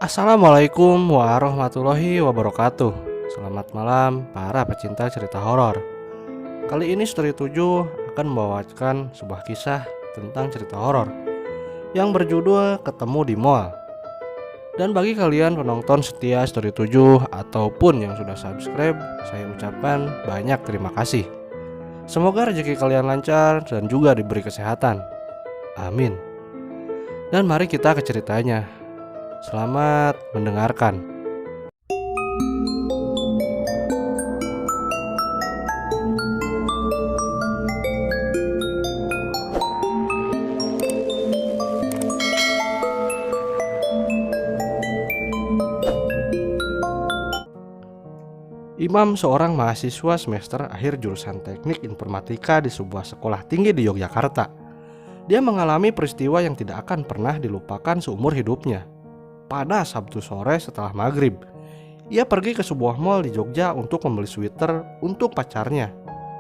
Assalamualaikum warahmatullahi wabarakatuh. Selamat malam para pecinta cerita horor. Kali ini Story 7 akan membawakan sebuah kisah tentang cerita horor yang berjudul Ketemu di Mall. Dan bagi kalian penonton setia Story 7 ataupun yang sudah subscribe, saya ucapkan banyak terima kasih. Semoga rezeki kalian lancar dan juga diberi kesehatan. Amin. Dan mari kita ke ceritanya. Selamat mendengarkan. Imam seorang mahasiswa semester akhir jurusan teknik informatika di sebuah sekolah tinggi di Yogyakarta. Dia mengalami peristiwa yang tidak akan pernah dilupakan seumur hidupnya. Pada Sabtu sore setelah maghrib, ia pergi ke sebuah mall di Jogja untuk membeli sweater untuk pacarnya.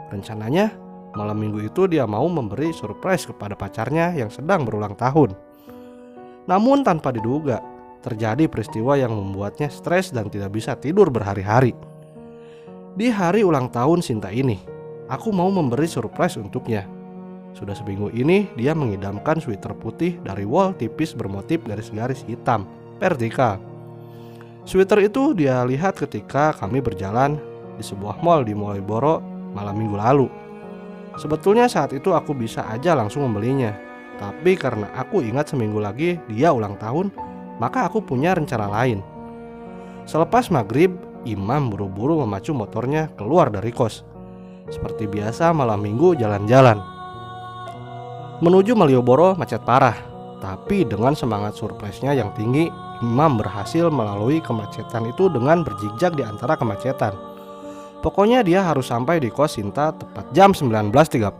Rencananya, malam minggu itu dia mau memberi surprise kepada pacarnya yang sedang berulang tahun. Namun tanpa diduga, terjadi peristiwa yang membuatnya stres dan tidak bisa tidur berhari-hari. Di hari ulang tahun Sinta ini, aku mau memberi surprise untuknya. Sudah seminggu ini dia mengidamkan sweater putih dari wol tipis bermotif garis-garis hitam vertikal. Sweater itu dia lihat ketika kami berjalan di sebuah mall di Malioboro malam minggu lalu. Sebetulnya saat itu aku bisa aja langsung membelinya, tapi karena aku ingat seminggu lagi dia ulang tahun, maka aku punya rencana lain. Selepas maghrib, Imam buru-buru memacu motornya keluar dari kos. Seperti biasa malam minggu jalan-jalan. Menuju Malioboro macet parah, tapi dengan semangat surprise-nya yang tinggi, Imam berhasil melalui kemacetan itu dengan berjigjak di antara kemacetan. Pokoknya dia harus sampai di kos Sinta tepat jam 19.30.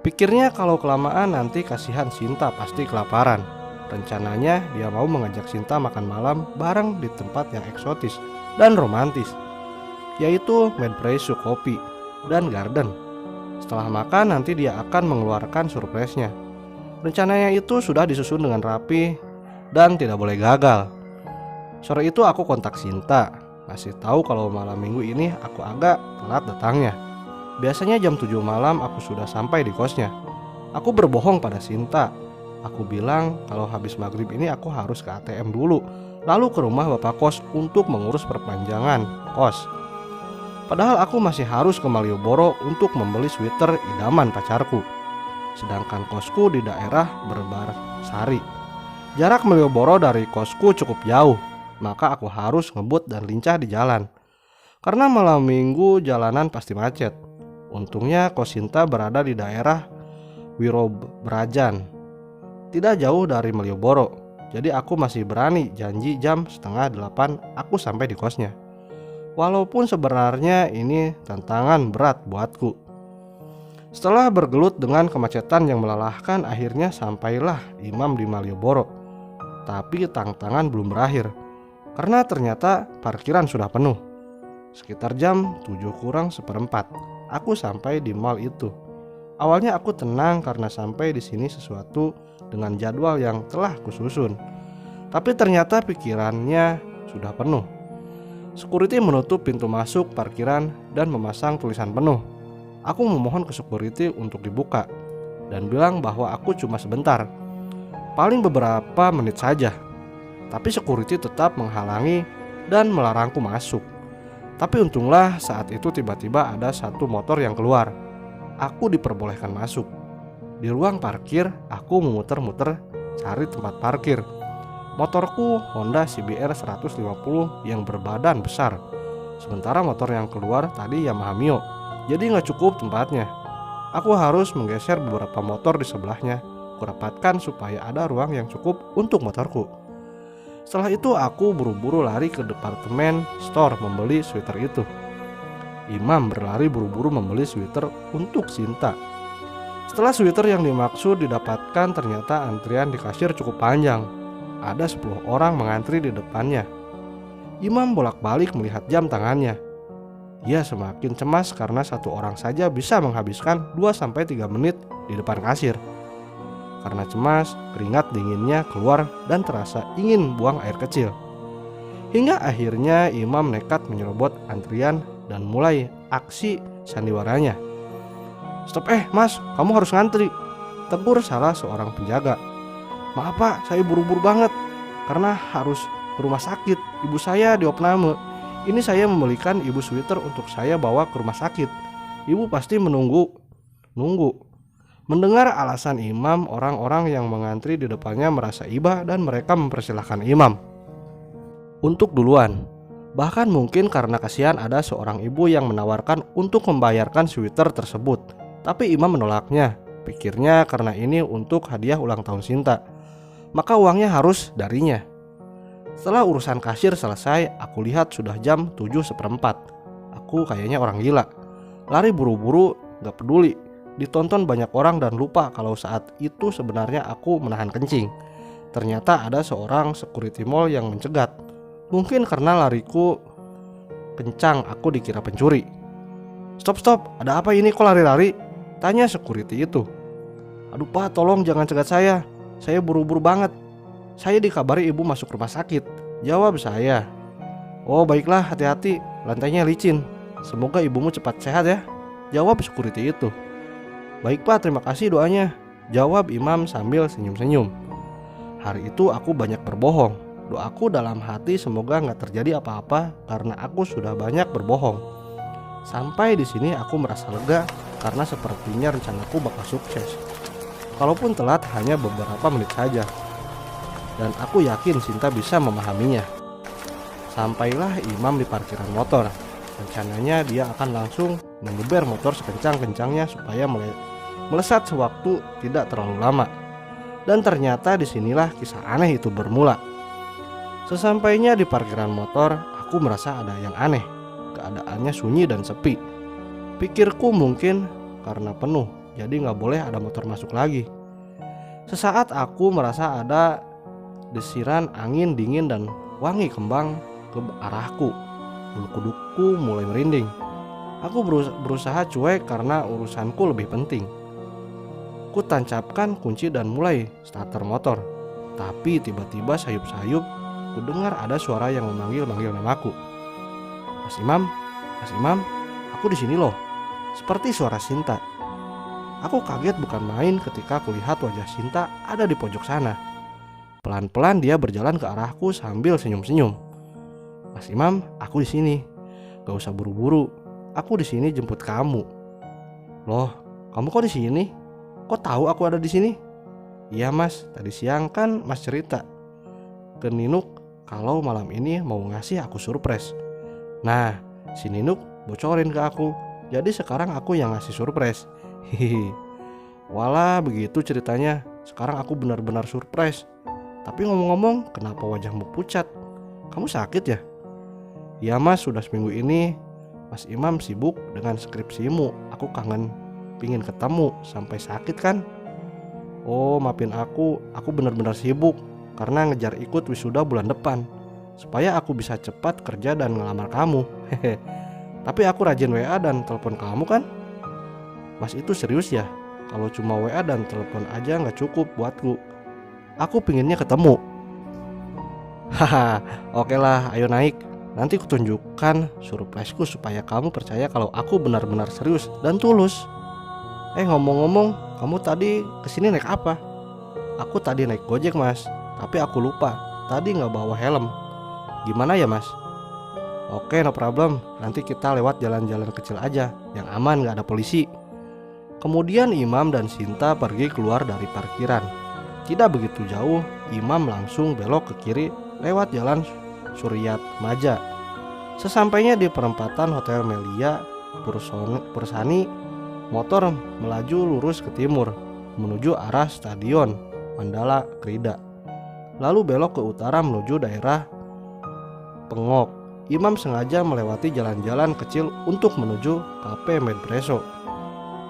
Pikirnya kalau kelamaan nanti kasihan Sinta pasti kelaparan. Rencananya dia mau mengajak Sinta makan malam bareng di tempat yang eksotis dan romantis, yaitu Medpresso Kopi dan Garden. Setelah makan nanti dia akan mengeluarkan surprise-nya. Rencananya itu sudah disusun dengan rapi dan tidak boleh gagal. Sore itu aku kontak Sinta, kasih tahu kalau malam minggu ini aku agak telat datangnya. Biasanya jam 7 malam aku sudah sampai di kosnya. Aku berbohong pada Sinta. Aku bilang kalau habis maghrib ini aku harus ke ATM dulu, lalu ke rumah bapak kos untuk mengurus perpanjangan kos. Padahal aku masih harus ke Malioboro untuk membeli sweater idaman pacarku. Sedangkan kosku di daerah Berbarsari. Jarak Malioboro dari kosku cukup jauh, maka aku harus ngebut dan lincah di jalan. Karena malam minggu jalanan pasti macet. Untungnya kos Sinta berada di daerah Wirobrajan, tidak jauh dari Malioboro. Jadi aku masih berani janji jam 7:30 aku sampai di kosnya. Walaupun sebenarnya ini tantangan berat buatku. Setelah bergelut dengan kemacetan yang melelahkan, akhirnya sampailah Imam di Malioboro. Tapi tantangan belum berakhir, karena ternyata parkiran sudah penuh. Sekitar jam 7:45 aku sampai di mall itu. Awalnya aku tenang karena sampai di sini sesuatu dengan jadwal yang telah kususun. Tapi ternyata pikirannya sudah penuh. Security menutup pintu masuk parkiran dan memasang tulisan penuh. Aku memohon ke security untuk dibuka dan bilang bahwa aku cuma sebentar, paling beberapa menit saja. Tapi security tetap menghalangi dan melarangku masuk. Tapi untunglah saat itu tiba-tiba ada satu motor yang keluar. Aku diperbolehkan masuk. Di ruang parkir, aku memutar-mutar cari tempat parkir. Motorku Honda CBR 150 yang berbadan besar. Sementara motor yang keluar tadi Yamaha Mio. Jadi gak cukup tempatnya. Aku harus menggeser beberapa motor di sebelahnya. Kurapatkan supaya ada ruang yang cukup untuk motorku. Setelah itu aku buru-buru lari ke departemen store membeli sweater itu. Imam berlari buru-buru membeli sweater untuk Sinta. Setelah sweater yang dimaksud didapatkan, ternyata antrian di kasir cukup panjang. Ada 10 orang mengantri di depannya. Imam bolak-balik melihat jam tangannya. Ia semakin cemas karena satu orang saja bisa menghabiskan 2-3 menit di depan kasir. Karena cemas, keringat dinginnya keluar dan terasa ingin buang air kecil. Hingga akhirnya imam nekat menyerobot antrian dan mulai aksi sandiwaranya. "Stop mas, kamu harus ngantri," tegur salah seorang penjaga. "Maaf pak, saya buru-buru banget karena harus ke rumah sakit. Ibu saya diopname. Ini saya membelikan ibu sweater untuk saya bawa ke rumah sakit. Ibu pasti nunggu." Mendengar alasan imam, orang-orang yang mengantri di depannya merasa iba dan mereka mempersilahkan imam untuk duluan. Bahkan mungkin karena kasihan ada seorang ibu yang menawarkan untuk membayarkan sweater tersebut. Tapi imam menolaknya. Pikirnya karena ini untuk hadiah ulang tahun Sinta, maka uangnya harus darinya. Setelah urusan kasir selesai, aku lihat sudah jam 7:15. Aku kayaknya orang gila. Lari buru-buru, gak peduli ditonton banyak orang dan lupa kalau saat itu sebenarnya aku menahan kencing. Ternyata ada seorang security mall yang mencegat. Mungkin karena lariku kencang aku dikira pencuri. Stop, ada apa ini kok lari-lari?" tanya security itu. "Aduh pak, tolong jangan cegat saya buru-buru banget. Saya dikabari ibu masuk rumah sakit," jawab saya. "Oh baiklah, hati-hati, lantainya licin. Semoga ibumu cepat sehat ya," jawab security itu. "Baik pak, terima kasih doanya," jawab imam sambil senyum-senyum. Hari itu aku banyak berbohong. Doaku dalam hati semoga gak terjadi apa-apa karena aku sudah banyak berbohong. Sampai di sini aku merasa lega karena sepertinya rencanaku bakal sukses. Kalaupun telat hanya beberapa menit saja. Dan aku yakin Sinta bisa memahaminya. Sampailah imam di parkiran motor. Rencananya dia akan langsung mengeber motor sekencang-kencangnya supaya melesat sewaktu tidak terlalu lama. Dan ternyata disinilah kisah aneh itu bermula. Sesampainya di parkiran motor, aku merasa ada yang aneh. Keadaannya sunyi dan sepi. Pikirku mungkin karena penuh, jadi gak boleh ada motor masuk lagi. Sesaat aku merasa ada desiran angin dingin dan wangi kembang ke arahku. Bulu kudukku mulai merinding. Aku berusaha cuek karena urusanku lebih penting. Ku tancapkan kunci dan mulai starter motor. Tapi tiba-tiba sayup-sayup ku dengar ada suara yang memanggil namaku. Mas Imam, aku di sini loh." Seperti suara Sinta. Aku kaget bukan main ketika kulihat wajah Sinta ada di pojok sana. Pelan-pelan dia berjalan ke arahku sambil senyum-senyum. "Mas Imam, aku di sini. Gak usah buru-buru. Aku di sini jemput kamu." "Loh, kamu kok di sini? Kok tahu aku ada di sini?" "Iya mas, tadi siang kan mas cerita ke Ninuk kalau malam ini mau ngasih aku surprise. Nah, si Ninuk bocorin ke aku. Jadi sekarang aku yang ngasih surprise." Hihi. "Walah, begitu ceritanya. Sekarang aku benar-benar surprise. Tapi ngomong-ngomong, kenapa wajahmu pucat? Kamu sakit ya?" "Ya mas, sudah seminggu ini Mas Imam sibuk dengan skripsimu. Aku kangen, pingin ketemu, sampai sakit kan?" "Oh maafin aku benar-benar sibuk karena ngejar ikut wisuda bulan depan supaya aku bisa cepat kerja dan ngelamar kamu. Hehe. Tapi aku rajin WA dan telepon kamu kan?" "Mas itu serius ya? Kalau cuma WA dan telepon aja gak cukup buatku. Aku pinginnya ketemu." "Haha, oke lah, ayo naik. Nanti kutunjukkan surpriseku supaya kamu percaya kalau aku benar-benar serius dan tulus." Ngomong-ngomong, kamu tadi kesini naik apa?" "Aku tadi naik Gojek mas, tapi aku lupa. Tadi gak bawa helm. Gimana ya mas?" "Oke, no problem. Nanti kita lewat jalan-jalan kecil aja, yang aman gak ada polisi." Kemudian Imam dan Sinta pergi keluar dari parkiran. Tidak begitu jauh, Imam langsung belok ke kiri lewat jalan Suryat Maja. Sesampainya di perempatan Hotel Melia Pursani, motor melaju lurus ke timur menuju arah Stadion Mandala Krida. Lalu belok ke utara menuju daerah Pengok. Imam sengaja melewati jalan-jalan kecil untuk menuju Cafe Medpresso.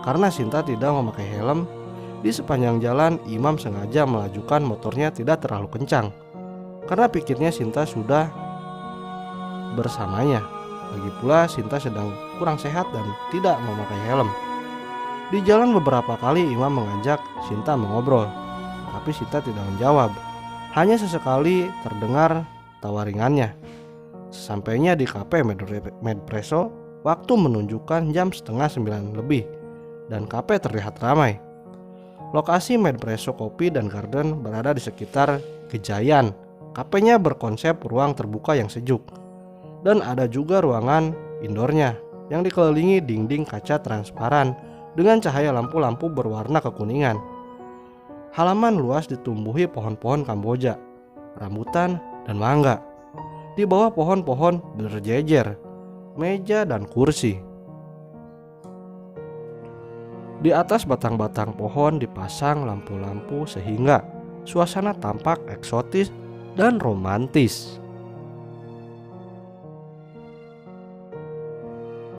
Karena Sinta tidak memakai helm, di sepanjang jalan Imam sengaja melajukan motornya tidak terlalu kencang. Karena pikirnya Sinta sudah bersamanya. Lagi pula Sinta sedang kurang sehat dan tidak memakai helm. Di jalan beberapa kali Imam mengajak Sinta mengobrol. tapi Sita tidak menjawab. Hanya sesekali terdengar tawa ringannya. Sesampainya di kafe Medpresso, waktu menunjukkan jam 8:30 lebih dan kafe terlihat ramai. Lokasi Medpresso Kopi dan Garden berada di sekitar Gejayan. Kafenya berkonsep ruang terbuka yang sejuk. Dan ada juga ruangan indoornya yang dikelilingi dinding kaca transparan dengan cahaya lampu-lampu berwarna kekuningan. Halaman luas ditumbuhi pohon-pohon Kamboja, rambutan, dan mangga. Di bawah pohon-pohon berjejer meja dan kursi. Di atas batang-batang pohon dipasang lampu-lampu sehingga suasana tampak eksotis dan romantis.